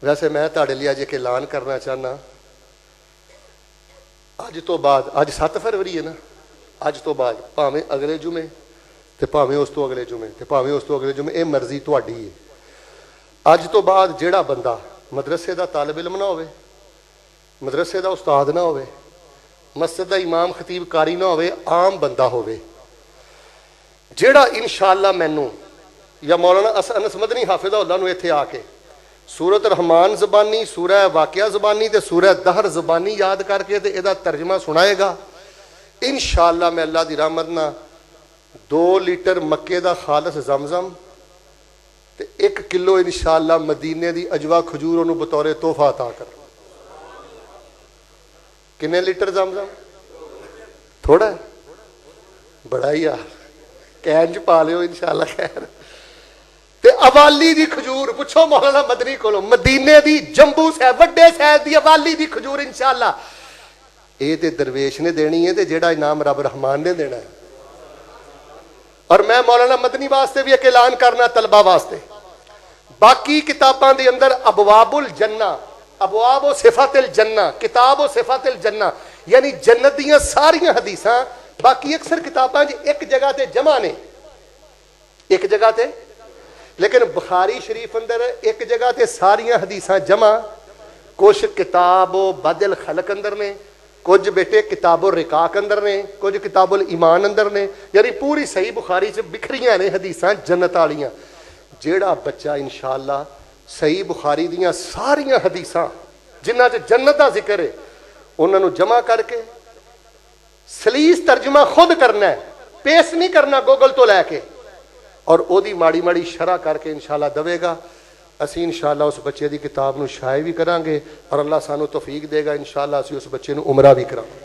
वैसे मैं तुहाडे लिए अज एक ऐलान करना चाहना, अज तो बाद, अज 7 फरवरी है ना, अज तो बाद भावें अगले जुमे तो भावें उस तो अगले जुमे तो भावें उस तो अगले जुमे, ये मर्जी तुहाडी है। अज तो बाद जिहड़ा बंदा मदरसे का तालिब इल्म ना होवे, मदरसे का उस्ताद ना होवे, मस्जिद का इमाम खतीब कारी ना होवे, आम बंदा होवे, जिहड़ा इंशाअल्लाह मैनू या मौलाना अनस मदनी हाफिज़हुल्लाह नूं इत्थे आके सूरत रहमान ज़बानी, सूरह वाक़िया ज़बानी ते सूरह दहर ज़बानी याद करके ते इहदा तर्जमा सुनाएगा, इंशाअल्लाह मैं अल्लाह दी रहमत नाल 2 लीटर मक्के दा खालस जमजम ते 1 किलो इंशाअल्लाह मदीने दी अजवा खजूर उन्होंने बतौरे तोहफा अता कर। किन्ने लीटर जमजम? थोड़ा है, बड़ा ही यार, कैन च पा लियो इंशाअल्लाह। खैर ते अवाली दी खजूर पुछो मौलाना मदनी कोलों, मदीने दी जंबू साहब वड्डे साहब दी अवाली दी खजूर इंशाअल्लाह ये ते दरवेश ने देनी है, ते जेड़ा इनाम रब रहमान ने देना है। और मैं मौलाना मदनी वास्ते भी एक ऐलान करना, तलबा वास्ते, बाकी किताबां दे अंदर अबवाबुल जन्ना, अबवाब व सिफातिल जन्ना, किताब व सिफातिल जन्ना, यानी जन्नत दियां सारियां हदीसां बाकी अक्सर किताबां एक जगह ते जमा ने, एक जगह ते, लेकिन बुखारी शरीफ अंदर एक जगह ते सारियां हदीसां जमा, कुछ किताबो बदल खलक अंदर ने, कुछ बेटे किताबो रिकाक अंदर ने, कुछ किताबुल ईमान अंदर ने, यानी पूरी सही बुखारी च बिखरियां ने हदीसां जन्नत वालियां। जेड़ा बच्चा इंशाअल्लाह सही बुखारी दियां सारियां हदीसां जिन्हां च जन्नत दा जिक्र है उन्होंने जमा करके सलीस तर्जुमा खुद करना है, पेश नहीं करना गूगल तो लैके, और ओदी माड़ी माड़ी शरह करके इंशाअल्लाह दवेगा। असी इंशाअल्लाह उस बच्चे की किताब नूं शाये भी करांगे और अल्लाह सानू तौफीक देगा, इंशाअल्लाह असी उस बच्चे नूं उमरा भी करांगे।